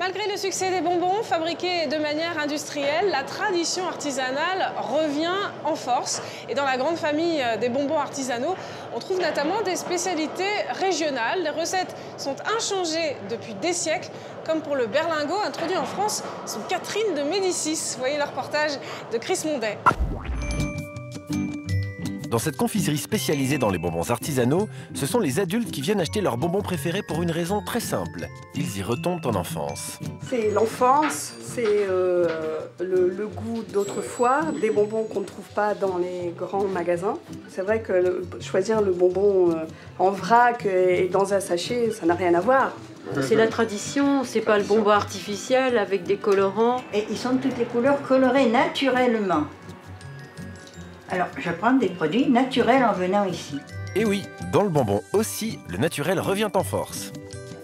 Malgré le succès des bonbons fabriqués de manière industrielle, la tradition artisanale revient en force. Et dans la grande famille des bonbons artisanaux, on trouve notamment des spécialités régionales. Les recettes sont inchangées depuis des siècles, comme pour le berlingot introduit en France sous Catherine de Médicis. Vous voyez le reportage de Chris Mondet. Dans cette confiserie spécialisée dans les bonbons artisanaux, ce sont les adultes qui viennent acheter leurs bonbons préférés pour une raison très simple. Ils y retombent en enfance. C'est l'enfance, c'est le goût d'autrefois, des bonbons qu'on ne trouve pas dans les grands magasins. C'est vrai que choisir le bonbon en vrac et dans un sachet, ça n'a rien à voir. C'est la tradition, c'est pas le bonbon artificiel avec des colorants. Et ils sont de toutes les couleurs colorées naturellement. Alors, je prends des produits naturels en venant ici. Et oui, dans le bonbon aussi, le naturel revient en force.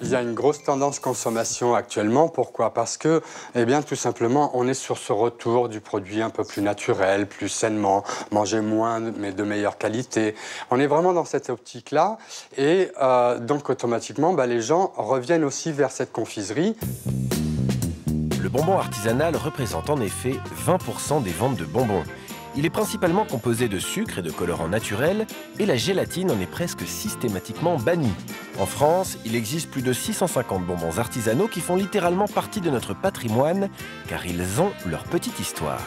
Il y a une grosse tendance consommation actuellement. Pourquoi? Parce que, eh bien, tout simplement, on est sur ce retour du produit un peu plus naturel, plus sainement, manger moins, mais de meilleure qualité. On est vraiment dans cette optique-là. Et donc, automatiquement, les gens reviennent aussi vers cette confiserie. Le bonbon artisanal représente en effet 20% des ventes de bonbons. Il est principalement composé de sucre et de colorants naturels, et la gélatine en est presque systématiquement bannie. En France, il existe plus de 650 bonbons artisanaux qui font littéralement partie de notre patrimoine, car ils ont leur petite histoire.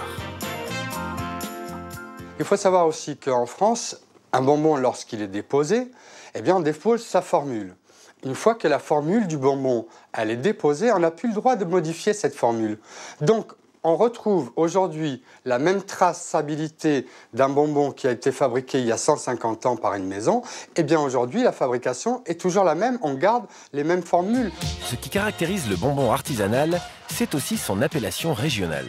Il faut savoir aussi qu'en France, un bonbon, lorsqu'il est déposé, eh bien, on dépose sa formule. Une fois que la formule du bonbon, elle est déposée, on n'a plus le droit de modifier cette formule. Donc, on retrouve aujourd'hui la même traçabilité d'un bonbon qui a été fabriqué il y a 150 ans par une maison. Eh bien aujourd'hui, la fabrication est toujours la même, on garde les mêmes formules. Ce qui caractérise le bonbon artisanal, c'est aussi son appellation régionale.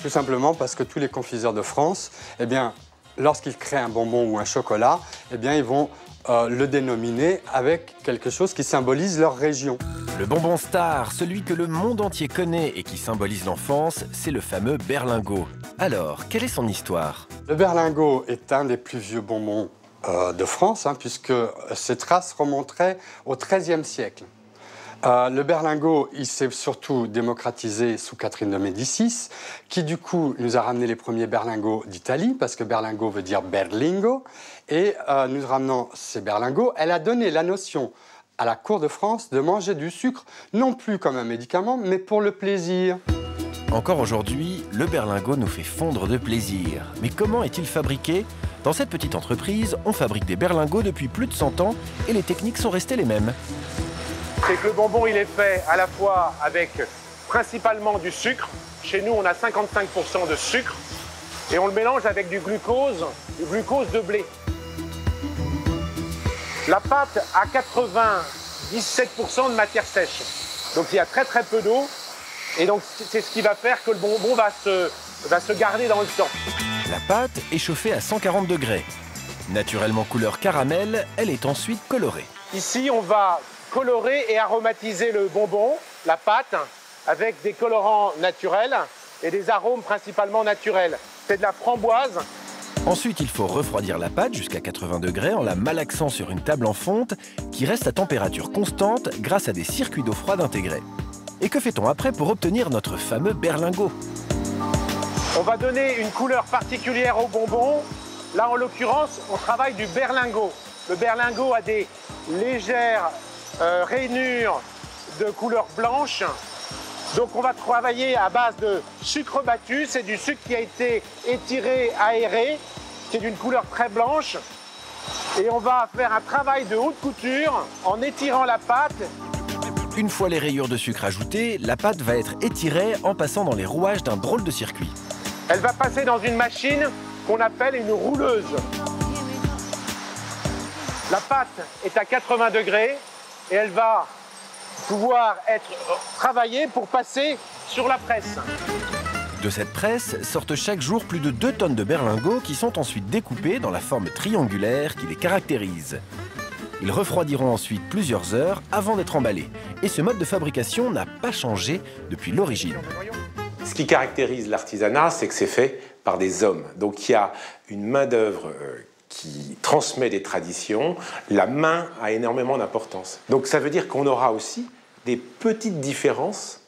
Tout simplement parce que tous les confiseurs de France, eh bien, lorsqu'ils créent un bonbon ou un chocolat, eh bien, ils vont le dénominer avec quelque chose qui symbolise leur région. Le bonbon star, celui que le monde entier connaît et qui symbolise l'enfance, c'est le fameux berlingot. Alors, quelle est son histoire? Le berlingot est un des plus vieux bonbons de France, puisque ses traces remonteraient au XIIIe siècle. Le berlingot, il s'est surtout démocratisé sous Catherine de Médicis, qui du coup nous a ramené les premiers berlingots d'Italie, parce que berlingot veut dire berlingo, et nous ramenant ces berlingots, elle a donné la notion à la cour de France de manger du sucre, non plus comme un médicament, mais pour le plaisir. Encore aujourd'hui, le berlingot nous fait fondre de plaisir. Mais comment est-il fabriqué? Dans cette petite entreprise, on fabrique des berlingots depuis plus de 100 ans et les techniques sont restées les mêmes. C'est que le bonbon, il est fait à la fois avec principalement du sucre. Chez nous, on a 55% de sucre. Et on le mélange avec du glucose de blé. La pâte a 97% de matière sèche. Donc il y a très très peu d'eau. Et donc c'est ce qui va faire que le bonbon va se garder dans le temps. La pâte est chauffée à 140 degrés. Naturellement couleur caramel, elle est ensuite colorée. Ici, on va colorer et aromatiser le bonbon, la pâte, avec des colorants naturels et des arômes principalement naturels. C'est de la framboise. Ensuite, il faut refroidir la pâte jusqu'à 80 degrés en la malaxant sur une table en fonte qui reste à température constante grâce à des circuits d'eau froide intégrés. Et que fait-on après pour obtenir notre fameux berlingot? On va donner une couleur particulière au bonbon. Là, en l'occurrence, on travaille du berlingot. Le berlingot a des légères rainures de couleur blanche. Donc on va travailler à base de sucre battu. C'est du sucre qui a été étiré, aéré, qui est d'une couleur très blanche. Et on va faire un travail de haute couture en étirant la pâte. Une fois les rayures de sucre ajoutées, la pâte va être étirée en passant dans les rouages d'un drôle de circuit. Elle va passer dans une machine qu'on appelle une rouleuse. La pâte est à 80 degrés et elle va pouvoir être travaillée pour passer sur la presse. De cette presse sortent chaque jour plus de 2 tonnes de berlingots qui sont ensuite découpés dans la forme triangulaire qui les caractérise. Ils refroidiront ensuite plusieurs heures avant d'être emballés. Et ce mode de fabrication n'a pas changé depuis l'origine. Ce qui caractérise l'artisanat, c'est que c'est fait par des hommes. Donc il y a une main-d'œuvre qui transmet des traditions. La main a énormément d'importance. Donc ça veut dire qu'on aura aussi des petites différences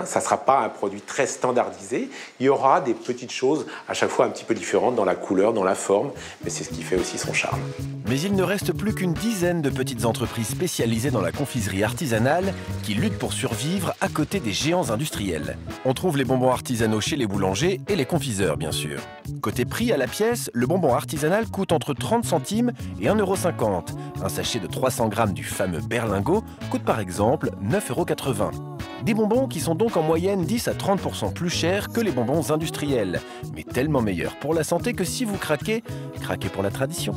Ça ne sera pas un produit très standardisé. Il y aura des petites choses à chaque fois un petit peu différentes dans la couleur, dans la forme, mais c'est ce qui fait aussi son charme. Mais il ne reste plus qu'une dizaine de petites entreprises spécialisées dans la confiserie artisanale qui luttent pour survivre à côté des géants industriels. On trouve les bonbons artisanaux chez les boulangers et les confiseurs, bien sûr. Côté prix à la pièce, le bonbon artisanal coûte entre 30 centimes et 1,50 €. Un sachet de 300 grammes du fameux berlingot coûte par exemple 9,80 €. Des bonbons qui sont donc en moyenne 10 à 30% plus chers que les bonbons industriels, mais tellement meilleurs pour la santé que si vous craquez, craquez pour la tradition.